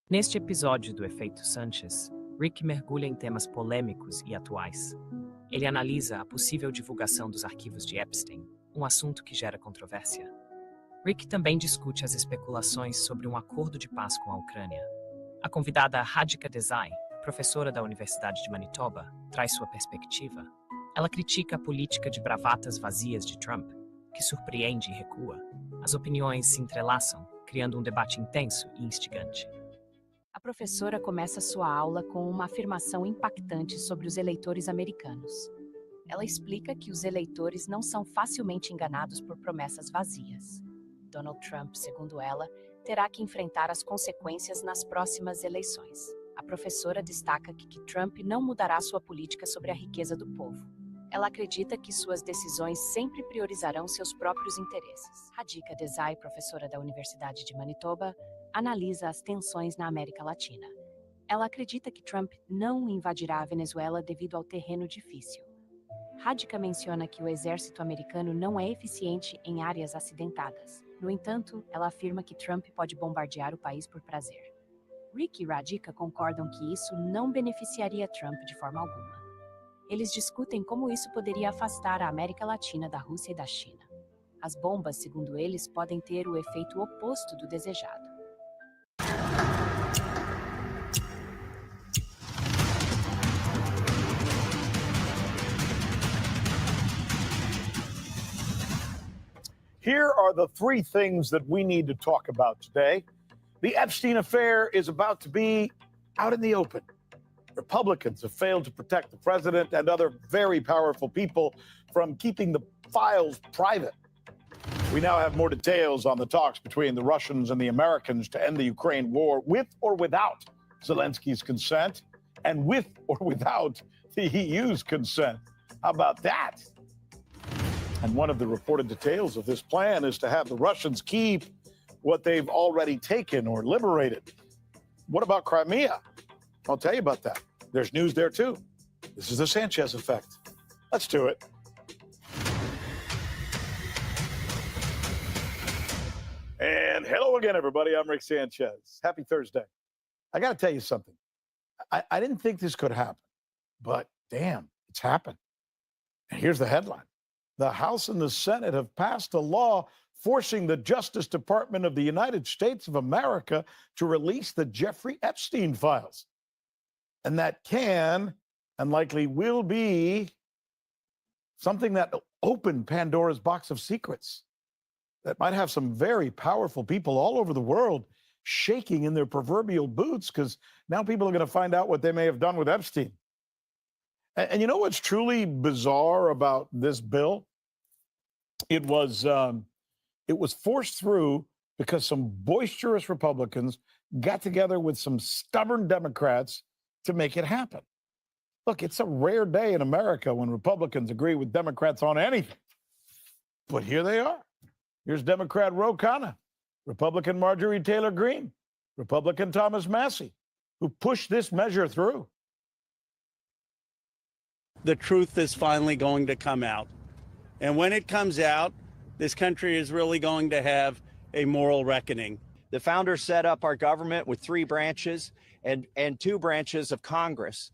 Neste episódio do Efeito Sanchez, Rick mergulha em temas polêmicos e atuais. Ele analisa a possível divulgação dos arquivos de Epstein, um assunto que gera controvérsia. Rick também discute as especulações sobre um acordo de paz com a Ucrânia. A convidada Radhika Desai, professora da Universidade de Manitoba, traz sua perspectiva. Ela critica a política de bravatas vazias de Trump, que surpreende e recua. As opiniões se entrelaçam, criando um debate intenso e instigante. A professora começa sua aula com uma afirmação impactante sobre os eleitores americanos. Ela explica que os eleitores não são facilmente enganados por promessas vazias. Donald Trump, segundo ela, terá que enfrentar as consequências nas próximas eleições. A professora destaca que Trump não mudará sua política sobre a riqueza do povo. Ela acredita que suas decisões sempre priorizarão seus próprios interesses. Radhika Desai, professora da Universidade de Manitoba, analisa as tensões na América Latina. Ela acredita que Trump não invadirá a Venezuela devido ao terreno difícil. Radhika menciona que o exército americano não é eficiente em áreas acidentadas. No entanto, ela afirma que Trump pode bombardear o país por prazer. Rick e Radhika concordam que isso não beneficiaria Trump de forma alguma. Eles discutem como isso poderia afastar a América Latina da Rússia e da China. As bombas, segundo eles, podem ter o efeito oposto do desejado. Here are the three things that we need to talk about today. The Epstein affair is about to be out in the open. Republicans have failed to protect the president and other very powerful people from keeping the files private. We now have more details on the talks between the Russians and the Americans to end the Ukraine war, with or without Zelensky's consent, and with or without the EU's consent. How about that? And one of the reported details of this plan is to have the Russians keep what they've already taken or liberated. What about Crimea? I'll tell you about that. There's news there too. This is the Sanchez effect. Let's do it. And hello again, everybody. I'm Rick Sanchez. Happy Thursday. I got to tell you something. I didn't think this could happen, but damn, it's happened. And here's the headline. The House and the Senate have passed a law forcing the Justice Department of the United States of America to release the Jeffrey Epstein files. And that can and likely will be something that will open Pandora's box of secrets that might have some very powerful people all over the world shaking in their proverbial boots, because now people are going to find out what they may have done with Epstein. And you know what's truly bizarre about this bill? It was forced through because some boisterous Republicans got together with some stubborn Democrats to make it happen. Look, it's a rare day in America when Republicans agree with Democrats on anything. But here they are. Here's Democrat Ro Khanna, Republican Marjorie Taylor Greene, Republican Thomas Massie, who pushed this measure through. The truth is finally going to come out. And when it comes out, this country is really going to have a moral reckoning. The founders set up our government with three branches and two branches of Congress.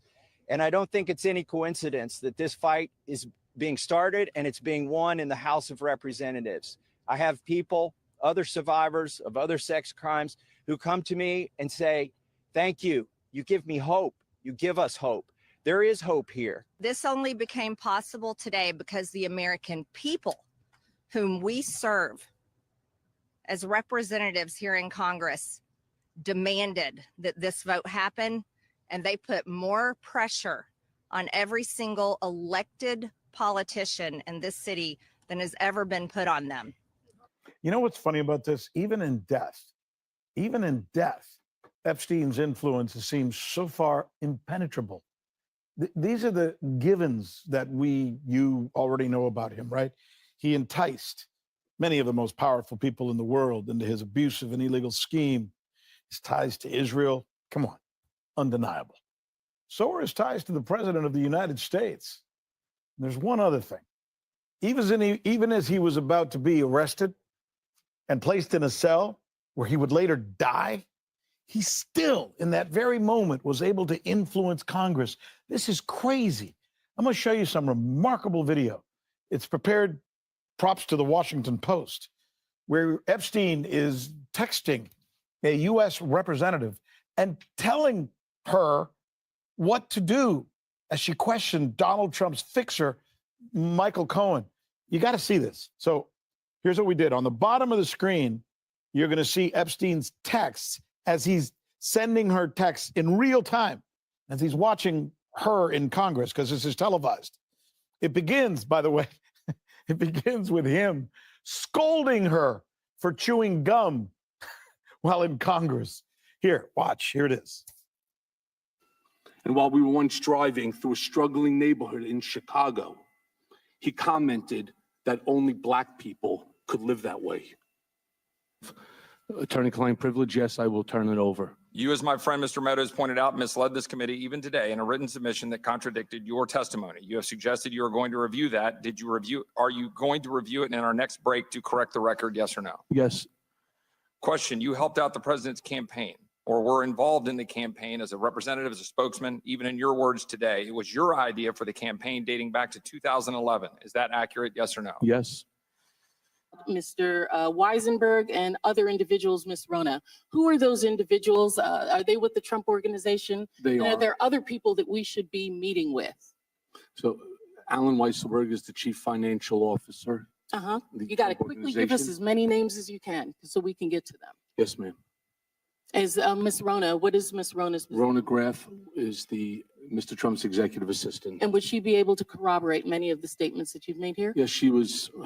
And I don't think it's any coincidence that this fight is being started and it's being won in the House of Representatives. I have people, other survivors of other sex crimes, who come to me and say, thank you. You give me hope. You give us hope. There is hope here. This only became possible today because the American people, whom we serve as representatives here in Congress, demanded that this vote happen, and they put more pressure on every single elected politician in this city than has ever been put on them. You know what's funny about this? Even in death, Epstein's influence seems so far impenetrable. These are the givens that you already know about him, right? He enticed many of the most powerful people in the world into his abusive and illegal scheme. His ties to Israel, come on, undeniable. So are his ties to the President of the United States. And there's one other thing. Even as he was about to be arrested and placed in a cell where he would later die, he still, in that very moment, was able to influence Congress. This is crazy. I'm going to show you some remarkable video. It's prepared, props to the Washington Post, where Epstein is texting a U.S. representative and telling her what to do as she questioned Donald Trump's fixer, Michael Cohen. You got to see this. So here's what we did. On the bottom of the screen, you're going to see Epstein's texts as he's sending her texts in real time, as he's watching her in Congress, because this is televised. It begins, by the way, it begins with him scolding her for chewing gum while in Congress. Here, watch. Here it is. And while we were once driving through a struggling neighborhood in Chicago, he commented that only Black people could live that way. Attorney-client privilege, yes, I will turn it over. You, as my friend Mr. Meadows pointed out, misled this committee even today in a written submission that contradicted your testimony. You have suggested you are going to review that. Did you review? Are you going to review it in our next break to correct the record, yes or no? Yes. Question, you helped out the president's campaign or were involved in the campaign as a representative, as a spokesman, even in your words today. It was your idea for the campaign dating back to 2011. Is that accurate, yes or no? Yes. Mr. Weisenberg and other individuals, Ms. Rona. Who are those individuals? Are they with the Trump organization? They and are. Are there other people that we should be meeting with? So Alan Weisselberg is the chief financial officer. Uh-huh. The You got to Trump quickly give us organization. as many names as you can so we can get to them. Yes, ma'am. As Ms. Rona, what is Ms. Rona's position? Rona Graff is the Mr. Trump's executive assistant. And would she be able to corroborate many of the statements that you've made here? Yes,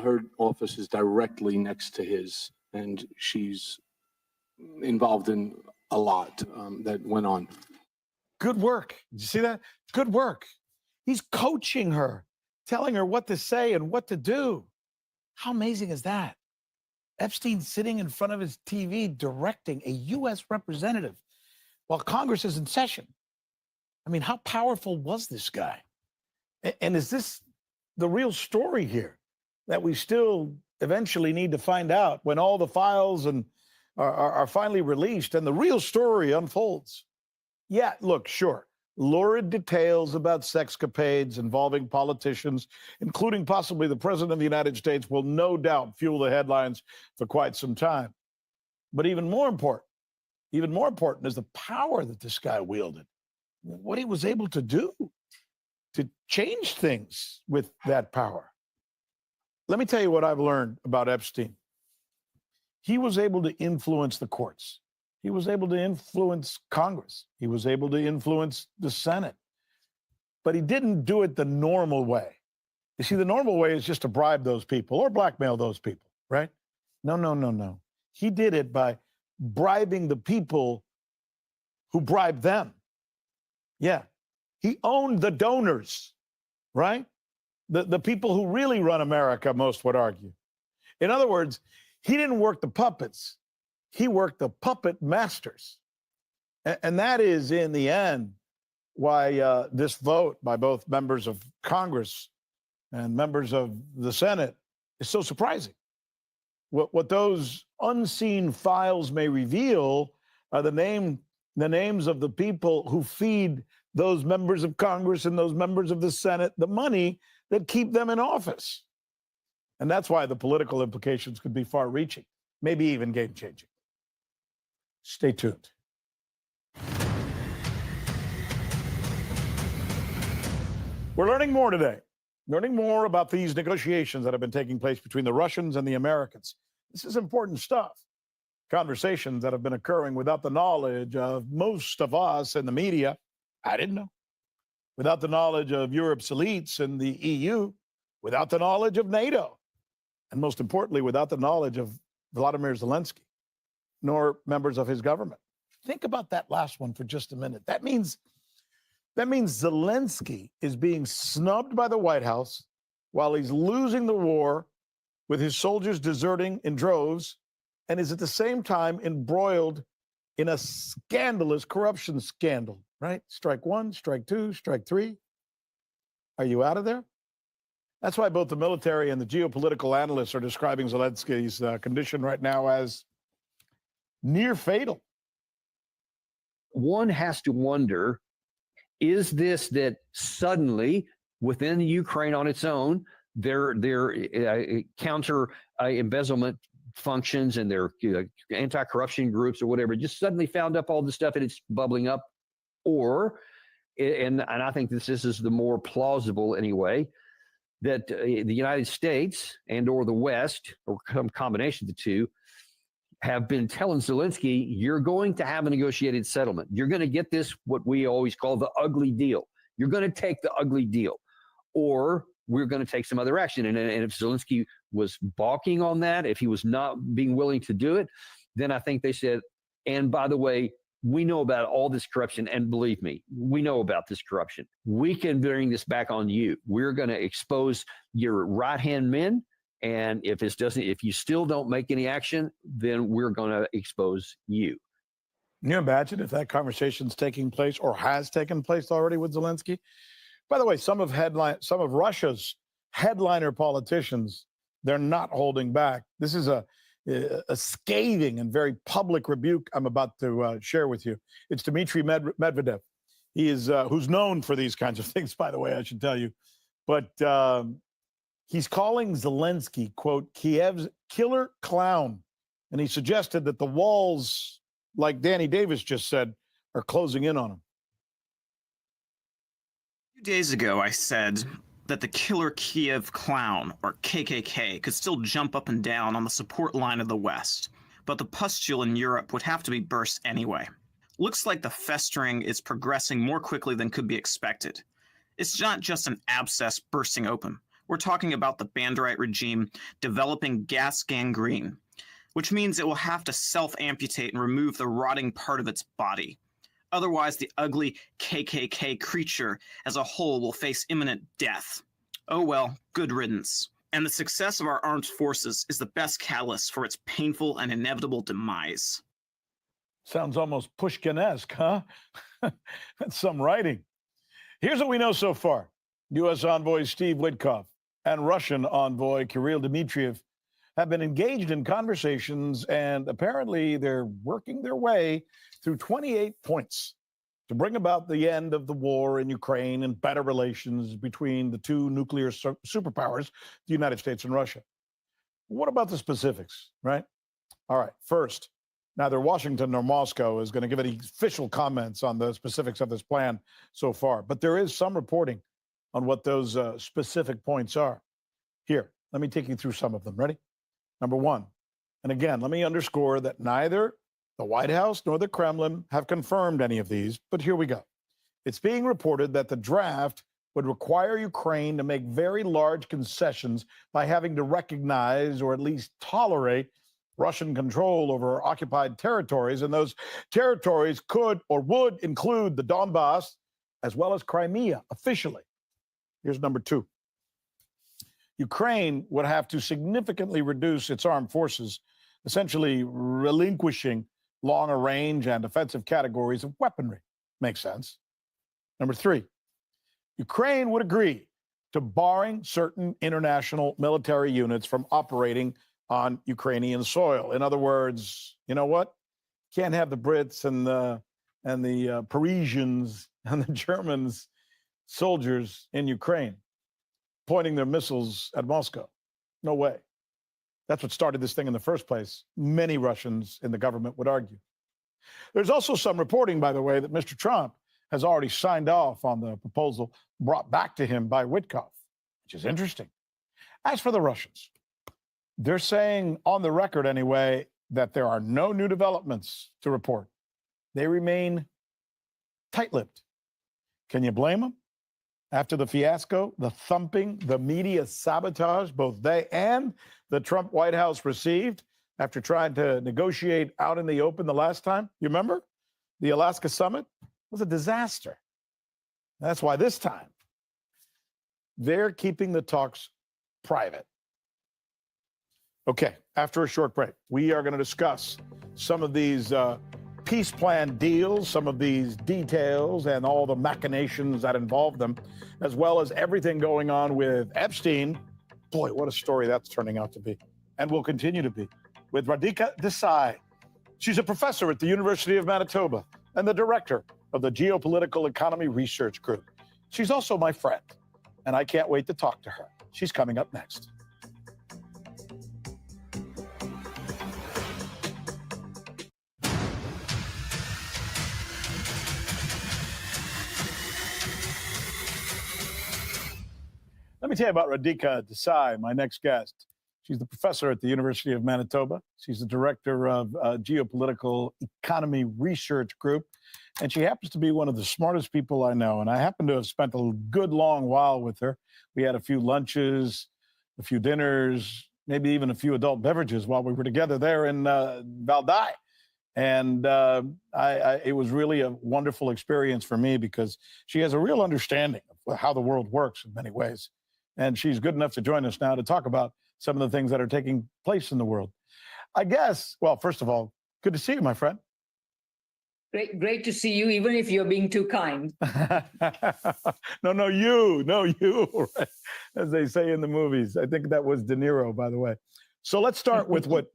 her office is directly next to his, and she's involved in a lot that went on. Good work. Did you see that? Good work. He's coaching her, telling her what to say and what to do. How amazing is that? Epstein sitting in front of his TV directing a U.S. representative while Congress is in session. I mean, how powerful was this guy? And is this the real story here that we still eventually need to find out when all the files and are finally released and the real story unfolds? Yeah, look, sure. Lurid details about sexcapades involving politicians, including possibly the president of the United States, will no doubt fuel the headlines for quite some time. But even more important is the power that this guy wielded, what he was able to do to change things with that power. Let me tell you what I've learned about Epstein. He was able to influence the courts. He was able to influence Congress. He was able to influence the Senate. But he didn't do it the normal way. You see, the normal way is just to bribe those people or blackmail those people, right? No. He did it by bribing the people who bribed them. Yeah. He owned the donors, right? The people who really run America, most would argue. In other words, he didn't work the puppets. He worked the puppet masters. And that is, in the end, why this vote by both members of Congress and members of the Senate is so surprising. What those unseen files may reveal are the names of the people who feed those members of Congress and those members of the Senate the money that keep them in office. And that's why the political implications could be far-reaching, maybe even game-changing. Stay tuned. We're learning more today, learning more about these negotiations that have been taking place between the Russians and the Americans. This is important stuff. Conversations that have been occurring without the knowledge of most of us in the media. I didn't know. Without the knowledge of Europe's elites and the EU, without the knowledge of NATO, and most importantly, without the knowledge of Vladimir Zelensky, nor members of his government. Think about that last one for just a minute. That means Zelensky is being snubbed by the White House while he's losing the war with his soldiers deserting in droves and is at the same time embroiled in a scandalous corruption scandal, right? Strike one, strike two, strike three. Are you out of there? That's why both the military and the geopolitical analysts are describing Zelensky's condition right now as near fatal. one has to wonder, is this that suddenly within Ukraine on its own, their counter embezzlement functions and their anti-corruption groups or whatever just suddenly found up all this stuff and it's bubbling up? Or, and I think this is the more plausible anyway, that the United States and or the West, or some combination of the two, have been telling Zelensky, you're going to have a negotiated settlement. You're going to get this, what we always call the ugly deal. You're going to take the ugly deal, or we're going to take some other action. And if Zelensky was balking on that, if he was not being willing to do it, then I think they said, and by the way, we know about all this corruption, and believe me, we know about this corruption. We can bring this back on you. We're going to expose your right-hand men, and if you still don't make any action, then we're going to expose you. Can you imagine if that conversation's taking place or has taken place already with Zelensky? By the way, some of Russia's headliner politicians, they're not holding back. This is a scathing and very public rebuke I'm about to share with you. It's Dmitry Medvedev. He is who's known for these kinds of things, by the way, I should tell you. But he's calling Zelensky, quote, Kiev's killer clown. And he suggested that the walls, like Danny Davis just said, are closing in on him. A few days ago, I said that the killer Kiev clown, or KKK, could still jump up and down on the support line of the West, but the pustule in Europe would have to be burst anyway. Looks like the festering is progressing more quickly than could be expected. It's not just an abscess bursting open. We're talking about the Banderite regime developing gas gangrene, which means it will have to self-amputate and remove the rotting part of its body. Otherwise, the ugly KKK creature as a whole will face imminent death. Oh well, good riddance. And the success of our armed forces is the best catalyst for its painful and inevitable demise. Sounds almost Pushkin-esque, huh? That's some writing. Here's what we know so far. U.S. envoy Steve Witkoff and Russian envoy Kirill Dmitriev have been engaged in conversations, and apparently they're working their way through 28 points to bring about the end of the war in Ukraine and better relations between the two nuclear superpowers, the United States and Russia. What about the specifics, right? All right, first, neither Washington nor Moscow is going to give any official comments on the specifics of this plan so far, but there is some reporting on what those specific points are. Here, let me take you through some of them. Ready? Number one, and again, let me underscore that neither the White House nor the Kremlin have confirmed any of these, but here we go. It's being reported that the draft would require Ukraine to make very large concessions by having to recognize or at least tolerate Russian control over occupied territories, and those territories could or would include the Donbass as well as Crimea officially. Here's number two. Ukraine would have to significantly reduce its armed forces, essentially relinquishing longer range and offensive categories of weaponry. Makes sense. Number three, Ukraine would agree to barring certain international military units from operating on Ukrainian soil. In other words, you know what? Can't have the Brits and the Parisians and the Germans soldiers in Ukraine pointing their missiles at Moscow. No way. That's what started this thing in the first place. Many Russians in the government would argue. There's also some reporting, by the way, that Mr. Trump has already signed off on the proposal brought back to him by Witkoff, which is interesting. As for the Russians, they're saying on the record anyway that there are no new developments to report. They remain tight-lipped. Can you blame them? After the fiasco, the thumping, the media sabotage both they and the Trump White House received after trying to negotiate out in the open the last time, you remember? The Alaska summit was a disaster. That's why this time they're keeping the talks private. Okay, after a short break, we are going to discuss some of these peace plan deals, some of these details, and all the machinations that involve them, as well as everything going on with Epstein. Boy, what a story that's turning out to be, and will continue to be, with Radhika Desai. She's a professor at the University of Manitoba and the director of the Geopolitical Economy Research Group. She's also my friend, and I can't wait to talk to her. She's coming up next. Let me tell you about Radhika Desai, my next guest. She's the professor at the University of Manitoba. She's the director of Geopolitical Economy Research Group, and she happens to be one of the smartest people I know. And I happen to have spent a good long while with her. We had a few lunches, a few dinners, maybe even a few adult beverages while we were together there in Valdai. And it was really a wonderful experience for me because she has a real understanding of how the world works in many ways. And she's good enough to join us now to talk about some of the things that are taking place in the world. I guess, well, first of all, good to see you, my friend. Great to see you, even if you're being too kind. No, you, right? As they say in the movies. I think that was De Niro, by the way. So let's start with what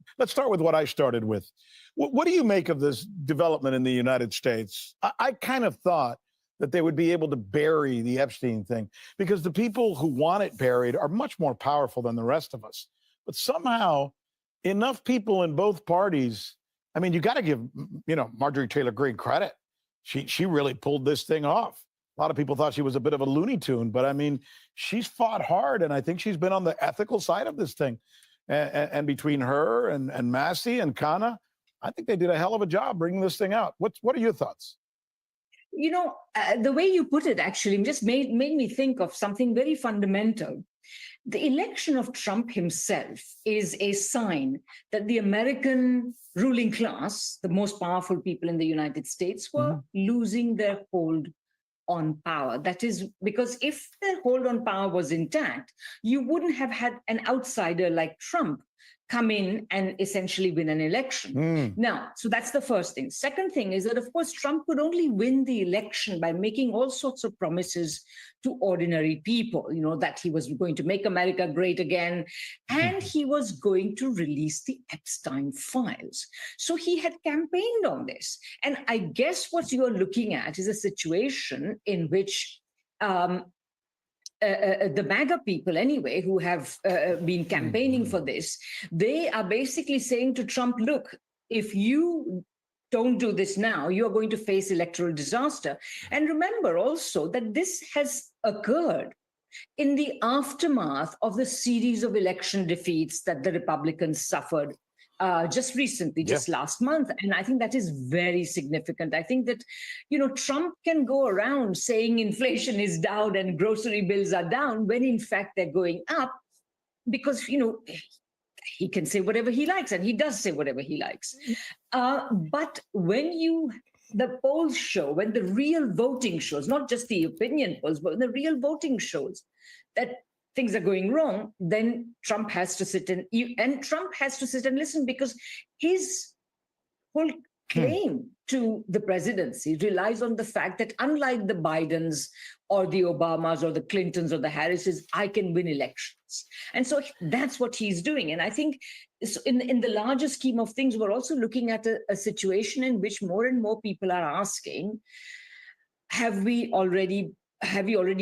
I started with. What do you make of this development in the United States? I kind of thought that they would be able to bury the Epstein thing because the people who want it buried are much more powerful than the rest of us. But somehow, enough people in both parties, I mean, you got to give, Marjorie Taylor Greene credit. She really pulled this thing off. A lot of people thought she was a bit of a Looney Tune, but I mean, she's fought hard, and I think she's been on the ethical side of this thing. And between her and Massey and Khanna, I think they did a hell of a job bringing this thing out. What are your thoughts? The way you put it actually just made me think of something very fundamental. The election of Trump himself is a sign that the American ruling class, the most powerful people in the United States, were losing their hold on power. That is because if their hold on power was intact, you wouldn't have had an outsider like Trump come in and essentially win an election. Now, so that's the first thing. Second thing is that, of course, Trump could only win the election by making all sorts of promises to ordinary people, that he was going to make America great again, and he was going to release the Epstein files. So he had campaigned on this. And I guess what you're looking at is a situation in which the MAGA people, anyway, who have been campaigning for this, they are basically saying to Trump, look, if you don't do this now, you're going to face electoral disaster. And remember also that this has occurred in the aftermath of the series of election defeats that the Republicans suffered just recently, just last month. And I think that is very significant. I think that, Trump can go around saying inflation is down and grocery bills are down when in fact they're going up because, he can say whatever he likes, and he does say whatever he likes. But when the polls show, when the real voting shows, not just the opinion polls, but when the real voting shows that things are going wrong, then Trump has to sit and Trump has to sit and listen, because his whole claim to the presidency relies on the fact that unlike the Bidens or the Obamas or the Clintons or the Harrises, I can win elections. And so that's what he's doing. And I think in the larger scheme of things, we're also looking at a situation in which more and more people are asking, have we already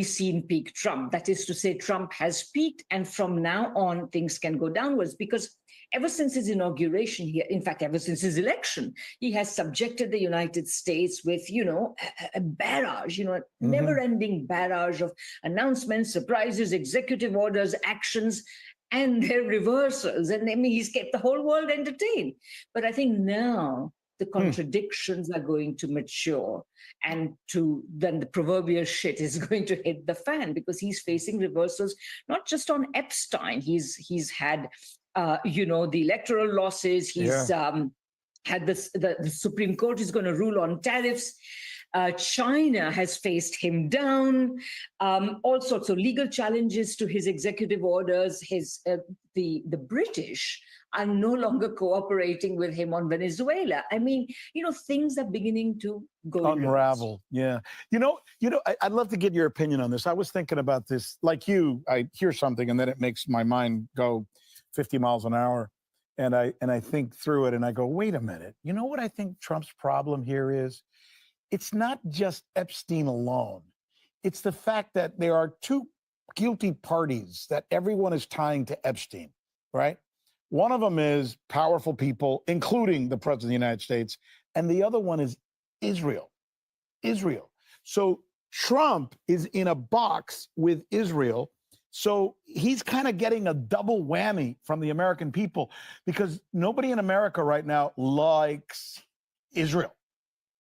seen peak Trump? That is to say, Trump has peaked, and from now on, things can go downwards. Because ever since his inauguration here, in fact, ever since his election, he has subjected the United States with, a barrage, never-ending barrage of announcements, surprises, executive orders, actions, and their reversals. And I mean, he's kept the whole world entertained. But I think now the contradictions are going to mature, and then the proverbial shit is going to hit the fan, because he's facing reversals, not just on Epstein. He's had, the electoral losses. He's had the Supreme Court is going to rule on tariffs. China has faced him down, all sorts of legal challenges to his executive orders. The British are no longer cooperating with him on Venezuela. I mean, things are beginning to go unravel. Yeah. I'd love to get your opinion on this. I was thinking about this. Like you, I hear something and then it makes my mind go 50 miles an hour. And I think through it and I go, wait a minute. You know what I think Trump's problem here is? it's not just Epstein alone. It's the fact that there are two guilty parties that everyone is tying to Epstein, right? One of them is powerful people, including the President of the United States, and the other one is Israel. So Trump is in a box with Israel. So he's kind of getting a double whammy from the American people because nobody in America right now likes Israel.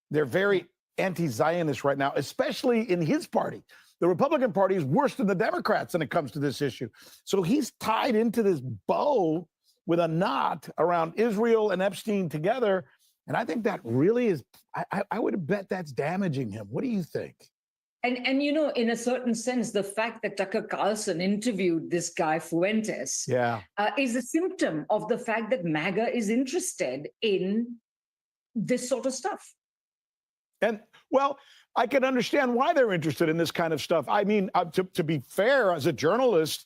They're very anti-Zionist right now, especially in his party. The Republican Party is worse than the Democrats when it comes to this issue. So he's tied into this bow with a knot around Israel and Epstein together. And I think that really is, I would bet that's damaging him. What do you think? And you know, in a certain sense, the fact that Tucker Carlson interviewed this guy Fuentes is a symptom of the fact that MAGA is interested in this sort of stuff. And well, I can understand why they're interested in this kind of stuff. I mean, to be fair, as a journalist,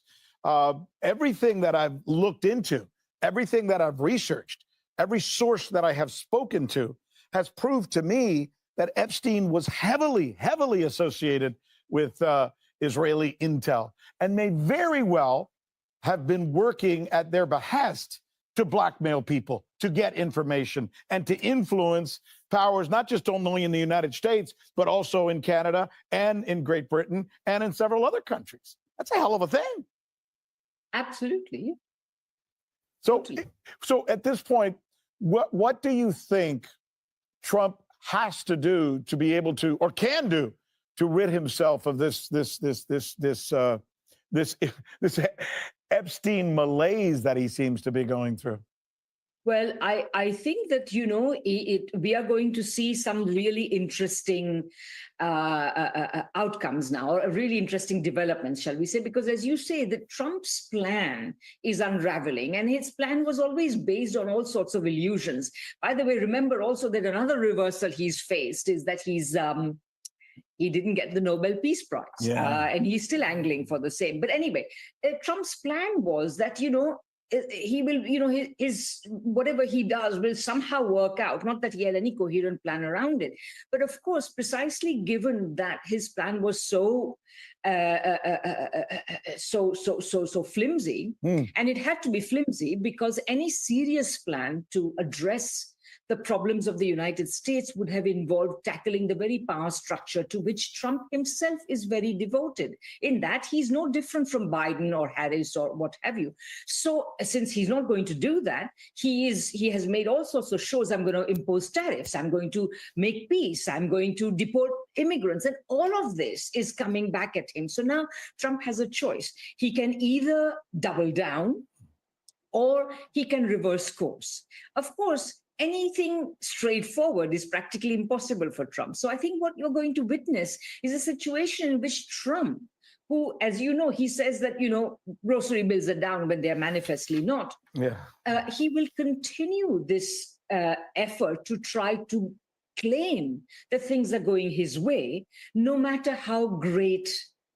everything that I've looked into, everything that I've researched, every source that I have spoken to has proved to me that Epstein was heavily associated with Israeli intel and may very well have been working at their behest to blackmail people, to get information, and to influence powers, not just only in the United States, but also in Canada and in Great Britain and in several other countries. That's a hell of a thing. Absolutely. So at this point, what do you think Trump has to do to be able to, or can do, to rid himself of this Epstein malaise that he seems to be going through? Well, I think that, you know, we are going to see some really interesting outcomes now, or really interesting developments, shall we say, because as you say, that Trump's plan is unraveling, and his plan was always based on all sorts of illusions. By the way, remember also that another reversal he's faced is that he didn't get the Nobel Peace Prize, and he's still angling for the same. But anyway, Trump's plan was that, you know, he will, you know, his whatever he does will somehow work out. Not that he had any coherent plan around it, but of course, precisely given that his plan was so flimsy, and it had to be flimsy because any serious plan to address the problems of the United States would have involved tackling the very power structure to which Trump himself is very devoted. In that, he's no different from Biden or Harris or what have you. So since he's not going to do that, he has made all sorts of shows. I'm going to impose tariffs. I'm going to make peace. I'm going to deport immigrants. And all of this is coming back at him. So now Trump has a choice. He can either double down or he can reverse course. Of course, anything straightforward is practically impossible for Trump. So I think what you're going to witness is a situation in which Trump, who, as you know, he says that, you know, grocery bills are down when they're manifestly not. He will continue this effort to try to claim that things are going his way, no matter how great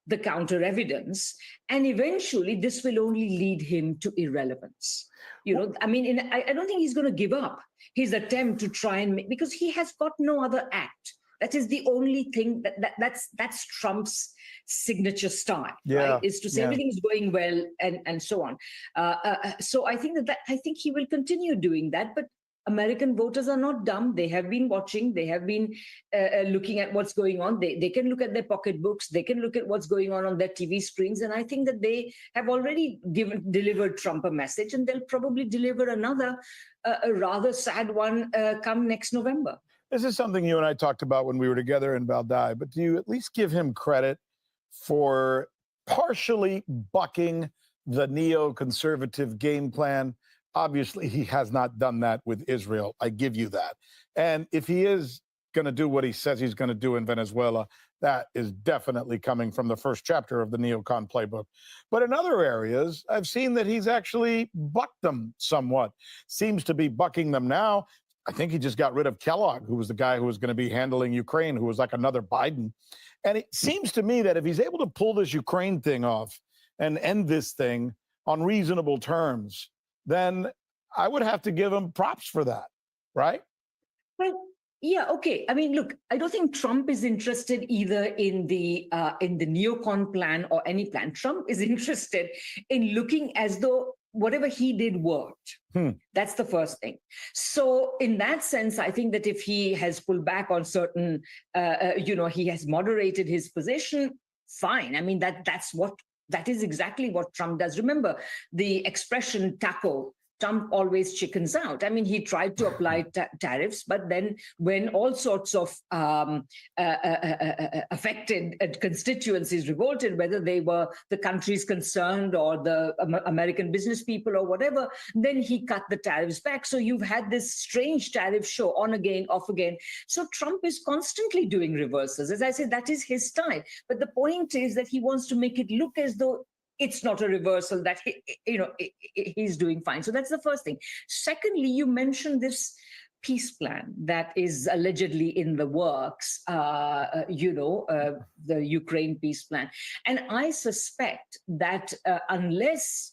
the counter evidence. And eventually this will only lead him to irrelevance. You know, I mean, I don't think he's going to give up his attempt to try and make, because he has got no other act. That is the only thing that's Trump's signature style, right? Is to say everything is going well and so on. So I think I think he will continue doing that. But American voters are not dumb. They have been watching. They have been looking at what's going on. They can look at their pocketbooks. They can look at what's going on their TV screens. And I think that they have already delivered Trump a message, and they'll probably deliver another, a rather sad one come next November. This is something you and I talked about when we were together in Valdai, but do you at least give him credit for partially bucking the neoconservative game plan? Obviously, he has not done that with Israel. I give you that. And if he is going to do what he says he's going to do in Venezuela, that is definitely coming from the first chapter of the neocon playbook. But in other areas, I've seen that he's actually bucked them somewhat. Seems to be bucking them now. I think he just got rid of Kellogg, who was the guy who was going to be handling Ukraine, who was like another Biden. And it seems to me that if he's able to pull this Ukraine thing off and end this thing on reasonable terms, then I would have to give him props for that, right? Well, Yeah, okay. I mean, look, I don't think Trump is interested either in the neocon plan or any plan. Trump is interested in looking as though whatever he did worked. That's the first thing. So in that sense, I think that if he has pulled back on certain, he has moderated his position, fine. I mean, that is exactly what Trump does. Remember the expression taco, Trump always chickens out. I mean, he tried to apply tariffs, but then when all sorts of affected constituencies revolted, whether they were the countries concerned or the American business people or whatever, then he cut the tariffs back. So you've had this strange tariff show on again, off again. So Trump is constantly doing reversals. As I said, that is his style. But the point is that he wants to make it look as though it's not a reversal, that he's doing fine. So that's the first thing. Secondly, you mentioned this peace plan that is allegedly in the works, the Ukraine peace plan. And I suspect that unless,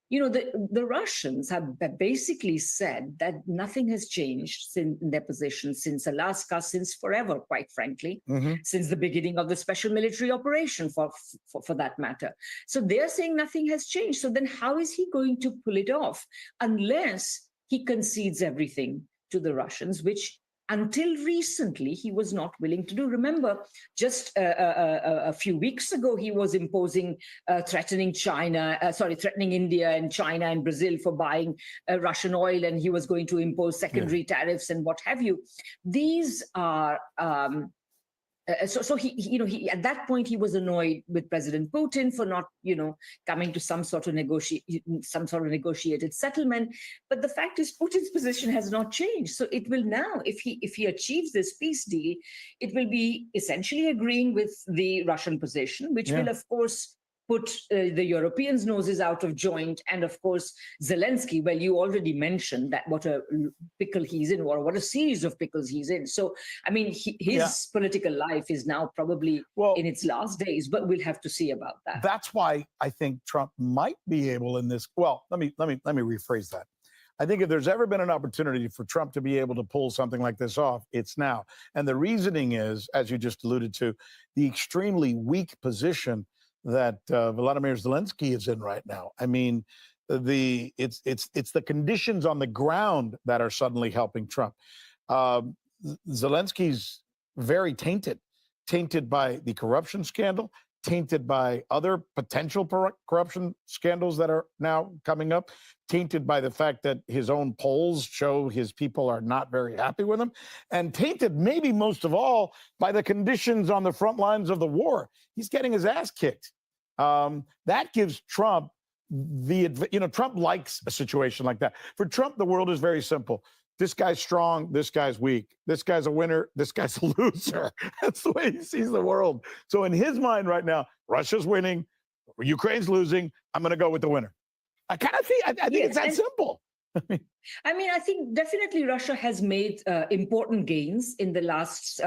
the Russians have basically said that nothing has changed in their position since Alaska, since forever, quite frankly, since the beginning of the special military operation, for that matter. So they're saying nothing has changed. So then how is he going to pull it off unless he concedes everything to the Russians, which until recently he was not willing to do? Remember, just a few weeks ago, he was imposing, threatening India and China and Brazil for buying Russian oil, and he was going to impose secondary tariffs and what have you. These are so he at that point he was annoyed with President Putin for not coming to some sort of negotiated settlement. But the fact is, Putin's position has not changed. So it will now, if he achieves this peace deal, it will be essentially agreeing with the Russian position, which will of course put the Europeans' noses out of joint. And of course, Zelensky, well, you already mentioned that what a pickle he's in, or what a series of pickles he's in. So, I mean, his political life is now probably in its last days, but we'll have to see about that. That's why I think Trump might be able in this. Well, let me rephrase that. I think if there's ever been an opportunity for Trump to be able to pull something like this off, it's now. And the reasoning is, as you just alluded to, the extremely weak position that Volodymyr Zelensky is in right now. I mean, it's the conditions on the ground that are suddenly helping Trump. Zelensky's very tainted by the corruption scandal, tainted by other potential corruption scandals that are now coming up, tainted by the fact that his own polls show his people are not very happy with him, and tainted maybe most of all by the conditions on the front lines of the war. He's getting his ass kicked. That gives Trump Trump likes a situation like that. For Trump, the world is very simple. This guy's strong, this guy's weak. This guy's a winner, this guy's a loser. That's the way he sees the world. So in his mind right now, Russia's winning, Ukraine's losing, I'm going to go with the winner. I kind of think, I think it's that simple. I mean, I think definitely Russia has made important gains in the last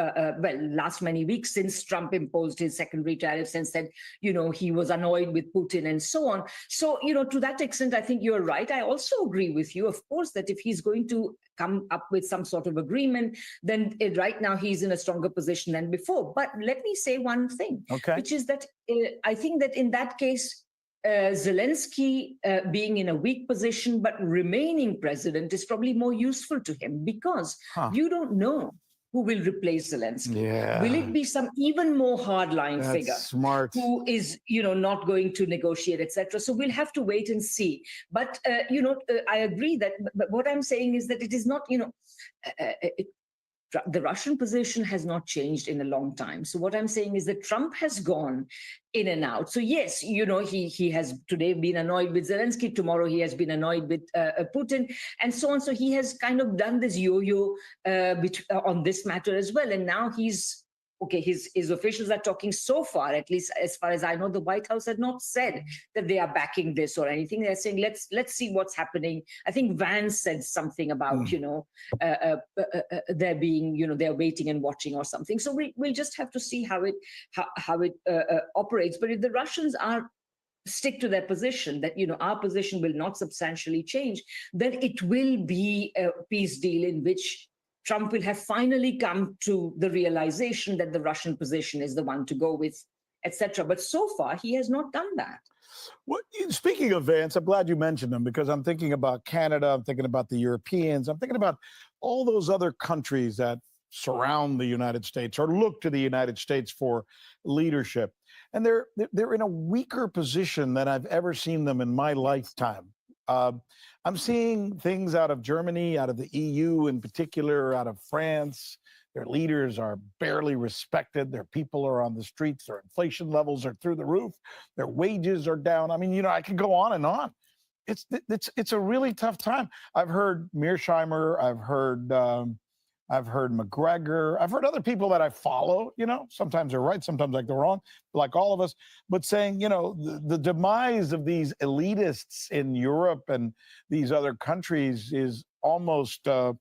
many weeks since Trump imposed his secondary tariffs and said, he was annoyed with Putin and so on. So, to that extent, I think you're right. I also agree with you, of course, that if he's going to come up with some sort of agreement, then right now he's in a stronger position than before. But let me say one thing, which is that I think that in that case, Zelensky being in a weak position but remaining president is probably more useful to him, because you don't know who will replace Zelensky. Will it be some even more hardline figure who is, not going to negotiate, etc.? So we'll have to wait and see. But, I agree that, but what I'm saying is that it is not, the Russian position has not changed in a long time. So what I'm saying is that Trump has gone in and out. So yes, he has today been annoyed with Zelensky. Tomorrow he has been annoyed with Putin and so on. So he has kind of done this yo-yo on this matter as well. And now his officials are talking so far, at least as far as I know, the White House had not said that they are backing this or anything. They're saying, let's see what's happening. I think Vance said something about, there being, they're waiting and watching or something. So we'll just have to see how it operates. But if the Russians stick to their position that, our position will not substantially change, then it will be a peace deal in which Trump will have finally come to the realization that the Russian position is the one to go with, etc. But so far, he has not done that. Well, speaking of Vance, I'm glad you mentioned them because I'm thinking about Canada, I'm thinking about the Europeans, I'm thinking about all those other countries that surround the United States or look to the United States for leadership. And they're in a weaker position than I've ever seen them in my lifetime. I'm seeing things out of Germany, out of the EU in particular, out of France. Their leaders are barely respected. Their people are on the streets. Their inflation levels are through the roof. Their wages are down. I mean, you know, I could go on and on. It's a really tough time. I've heard Mearsheimer. I've heard McGregor. I've heard other people that I follow, you know, sometimes they're right, sometimes like they're wrong, like all of us, but saying, you know, the demise of these elitists in Europe and these other countries is almost a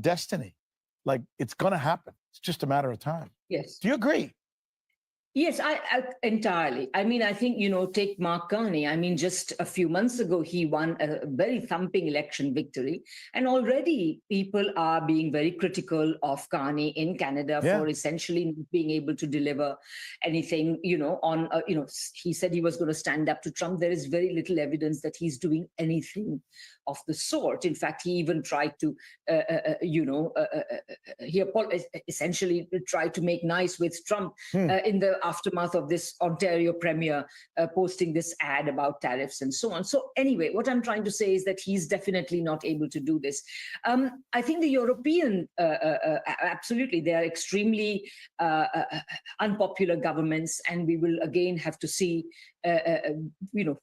destiny. Like it's going to happen. It's just a matter of time. Yes. Do you agree? Yes, I entirely. I mean, I think, you know, take Mark Carney. I mean, just a few months ago, he won a very thumping election victory. And already people are being very critical of Carney in Canada for essentially not being able to deliver anything, you know, on, you know, he said he was going to stand up to Trump. There is very little evidence that he's doing anything of the sort. In fact, he even tried to, you know, he essentially tried to make nice with Trump in the aftermath of this Ontario premier posting this ad about tariffs and so on. So anyway, what I'm trying to say is that he's definitely not able to do this. I think the European, absolutely, they are extremely unpopular governments, and we will again have to see, you know,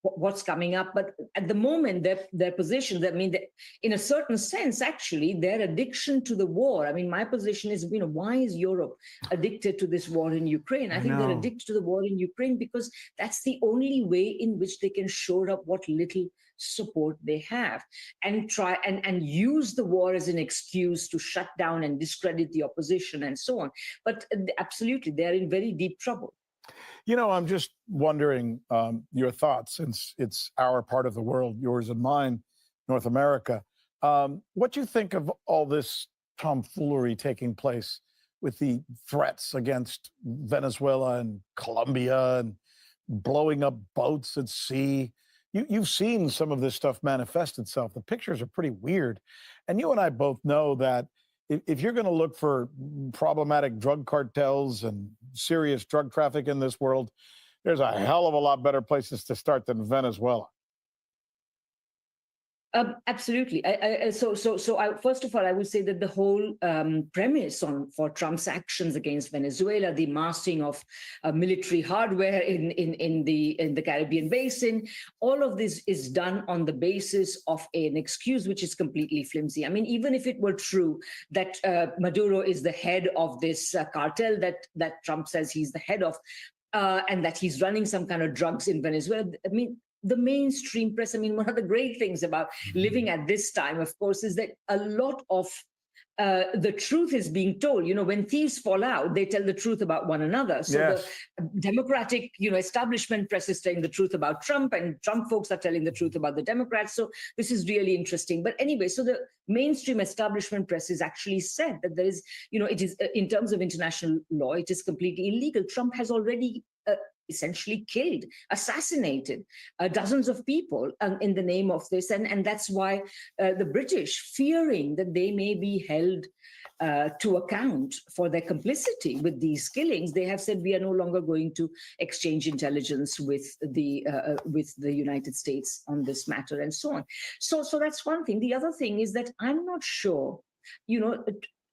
what's coming up. But at the moment, their positions, I mean, in a certain sense, actually, their addiction to the war. I mean, my position is, you know, why is Europe addicted to this war in Ukraine? I think they're addicted to the war in Ukraine because that's the only way in which they can shore up what little support they have and try and use the war as an excuse to shut down and discredit the opposition and so on. But absolutely, they're in very deep trouble. You know, I'm just wondering your thoughts, since it's our part of the world, yours and mine, North America. What do you think of all this tomfoolery taking place with the threats against Venezuela and Colombia and blowing up boats at sea? You've seen some of this stuff manifest itself. The pictures are pretty weird. And you and I both know that if you're going to look for problematic drug cartels and serious drug traffic in this world, there's a hell of a lot better places to start than Venezuela. Absolutely. So first of all, I would say that the whole premise for Trump's actions against Venezuela, the massing of military hardware in the Caribbean basin, all of this is done on the basis of an excuse which is completely flimsy. I mean, even if it were true that Maduro is the head of this cartel that Trump says he's the head of, and that he's running some kind of drugs in Venezuela, I mean, the mainstream press, I mean, one of the great things about living at this time, of course, is that a lot of the truth is being told. You know, when thieves fall out, they tell the truth about one another. So the Democratic, you know, establishment press is telling the truth about Trump, and Trump folks are telling the truth about the Democrats. So this is really interesting. But anyway, so the mainstream establishment press has actually said that there is, you know, it is, in terms of international law, it is completely illegal. Trump has already essentially killed, assassinated dozens of people in the name of this. And that's why the British, fearing that they may be held to account for their complicity with these killings, they have said we are no longer going to exchange intelligence with the United States on this matter and so on. So that's one thing. The other thing is that I'm not sure, you know,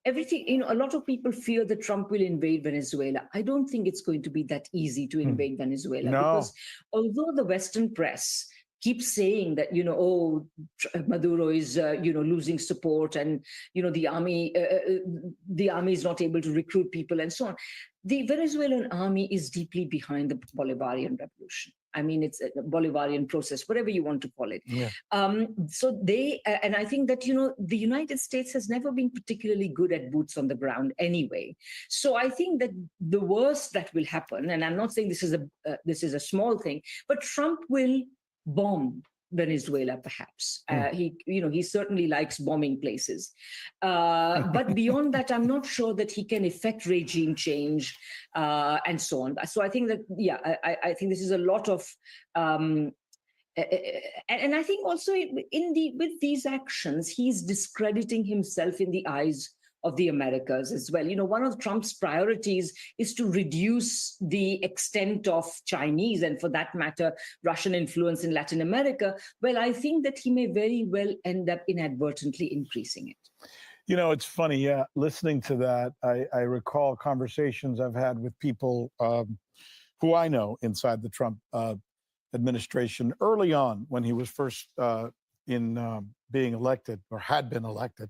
everything, you know, a lot of people fear that Trump will invade Venezuela. I don't think it's going to be that easy to invade Venezuela, because although the Western press keeps saying that, you know, oh, Maduro is, you know, losing support, and, you know, the army is not able to recruit people and so on, the Venezuelan army is deeply behind the Bolivarian revolution. I mean, it's a Bolivarian process, whatever you want to call it. So they, and I think that, you know, the United States has never been particularly good at boots on the ground anyway. So I think that the worst that will happen, and I'm not saying this is a small thing, but Trump will bomb Venezuela, perhaps. He certainly likes bombing places. But beyond that, I'm not sure that he can effect regime change and so on. So I think that, I think this is a lot of, and I think also with these actions, he's discrediting himself in the eyes of the Americas as well. One of Trump's priorities is to reduce the extent of Chinese and, for that matter, Russian influence in Latin America. Well, I think that he may very well end up inadvertently increasing it. It's funny, listening to that, I recall conversations I've had with people who I know inside the Trump administration early on when he was first in being elected or had been elected.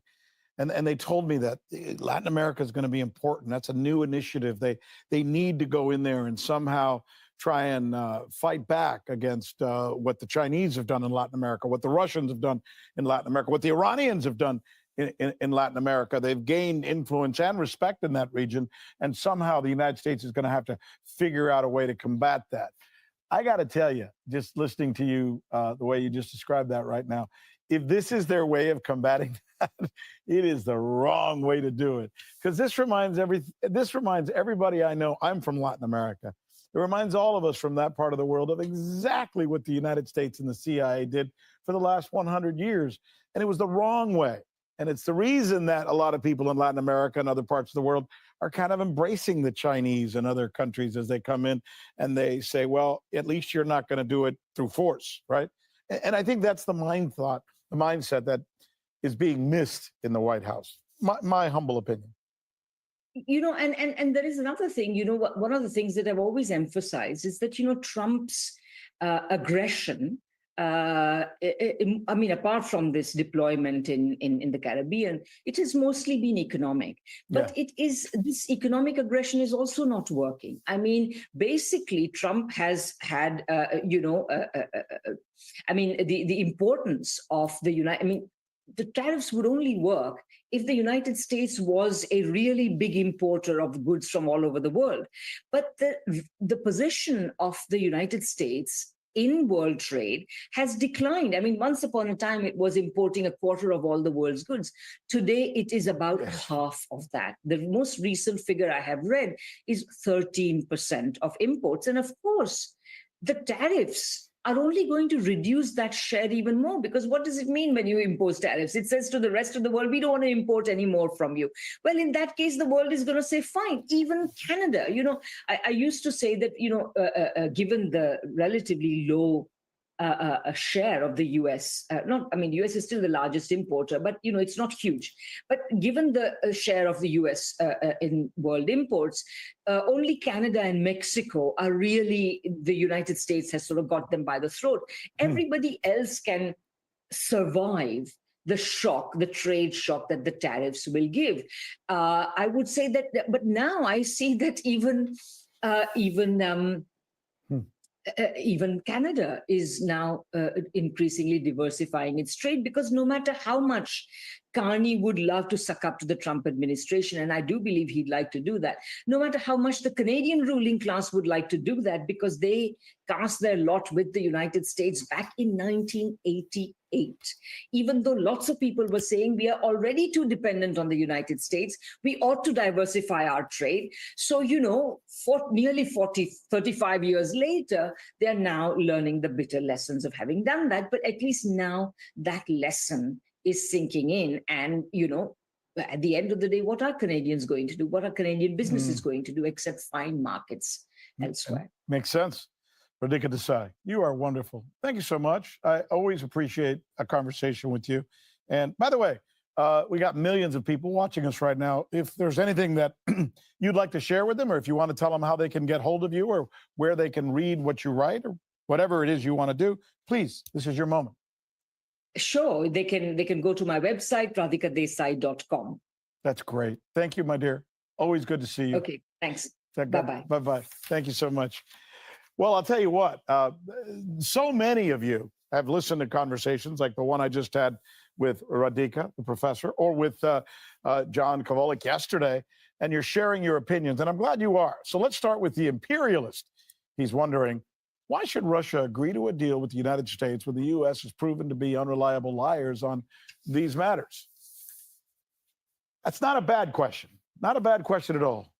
And they told me that Latin America is going to be important. That's a new initiative. They need to go in there and somehow try and fight back against what the Chinese have done in Latin America, what the Russians have done in Latin America, what the Iranians have done in Latin America. They've gained influence and respect in that region. And somehow the United States is going to have to figure out a way to combat that. I got to tell you, just listening to you, the way you just described that right now, if this is their way of combating that, it is the wrong way to do it. Because this reminds everybody I know. I'm from Latin America. It reminds all of us from that part of the world of exactly what the United States and the CIA did for the last 100 years. And it was the wrong way. And it's the reason that a lot of people in Latin America and other parts of the world are kind of embracing the Chinese and other countries as they come in and they say, well, at least you're not going to do it through force, right? And I think that's the mindset that is being missed in the White House. My humble opinion. And there is another thing, one of the things that I've always emphasized is that, Trump's aggression, I mean, apart from this deployment in the Caribbean, it has mostly been economic. But this economic aggression is also not working. I mean, basically, Trump has had, the importance of the tariffs would only work if the United States was a really big importer of goods from all over the world. But the position of the United States in world trade has declined. I mean, once upon a time, it was importing a quarter of all the world's goods. Today, it is about half of that. The most recent figure I have read is 13% of imports. And of course, the tariffs are only going to reduce that share even more, because what does it mean when you impose tariffs? It says to the rest of the world, we don't want to import any more from you. Well, in that case, the world is going to say, fine, even Canada. I used to say that, given the relatively low a share of the US, US is still the largest importer, but, it's not huge. But given the share of the US in world imports, only Canada and Mexico are really, the United States has sort of got them by the throat. Everybody else can survive the shock, the trade shock that the tariffs will give. I would say that, but now I see that even Canada is now increasingly diversifying its trade, because no matter how much Carney would love to suck up to the Trump administration, and I do believe he'd like to do that, no matter how much the Canadian ruling class would like to do that, because they cast their lot with the United States back in 1988. Even though lots of people were saying we are already too dependent on the United States, we ought to diversify our trade. So, for nearly 35 years later, they are now learning the bitter lessons of having done that. But at least now that lesson is sinking in. And, at the end of the day, what are Canadians going to do? What are Canadian businesses going to do except find markets elsewhere? Makes sense. Radhika Desai, you are wonderful. Thank you so much. I always appreciate a conversation with you. And by the way, we got millions of people watching us right now. If there's anything that you'd like to share with them, or if you want to tell them how they can get hold of you, or where they can read what you write, or whatever it is you want to do, please, this is your moment. Sure, they can go to my website, radhikadesai.com. That's great. Thank you, my dear. Always good to see you. Okay, thanks. Bye-bye. Bye-bye. Thank you so much. Well, I'll tell you what, so many of you have listened to conversations like the one I just had with Radhika, the professor, or with John Kovalik yesterday, and you're sharing your opinions, and I'm glad you are. So let's start with the imperialist. He's wondering, Why should Russia agree to a deal with the United States when the U.S. has proven to be unreliable liars on these matters? That's not a bad question. Not a bad question at all.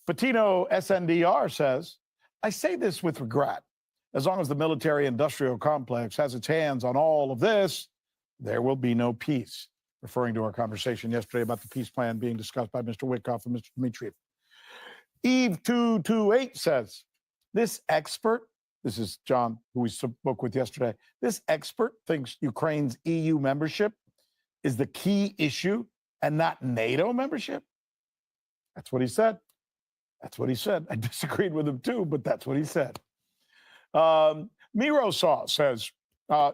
Patino SNDR says, I say this with regret. As long as the military-industrial complex has its hands on all of this, there will be no peace. Referring to our conversation yesterday about the peace plan being discussed by Mr. Witkoff and Mr. Dmitriev. Eve228 says, this expert, this is John, who we spoke with yesterday, this expert thinks Ukraine's EU membership is the key issue and not NATO membership. That's what he said. That's what he said. I disagreed with him too, but that's what he said. Miro Saw says,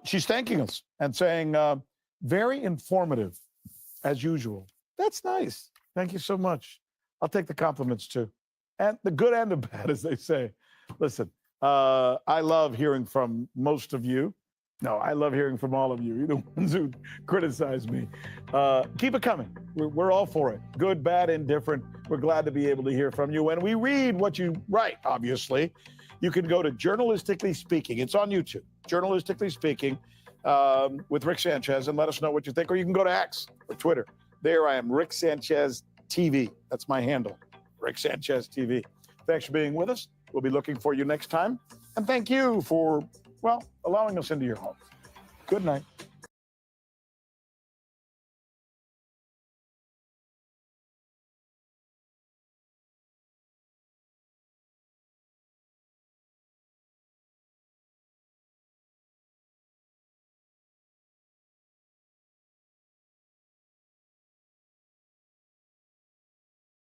she's thanking us and saying, very informative, as usual. That's nice. Thank you so much. I'll take the compliments too. And the good and the bad, as they say. Listen, I love hearing from most of you. No, I love hearing from all of you. You're the ones who criticize me. Keep it coming. We're all for it. Good, bad, indifferent. We're glad to be able to hear from you. When we read what you write, obviously, you can go to Journalistically Speaking. It's on YouTube. Journalistically Speaking with Rick Sanchez, and let us know what you think. Or you can go to X or Twitter. There I am, Rick Sanchez TV. That's my handle, Rick Sanchez TV. Thanks for being with us. We'll be looking for you next time. And thank you for, well, allowing us into your home. Good night.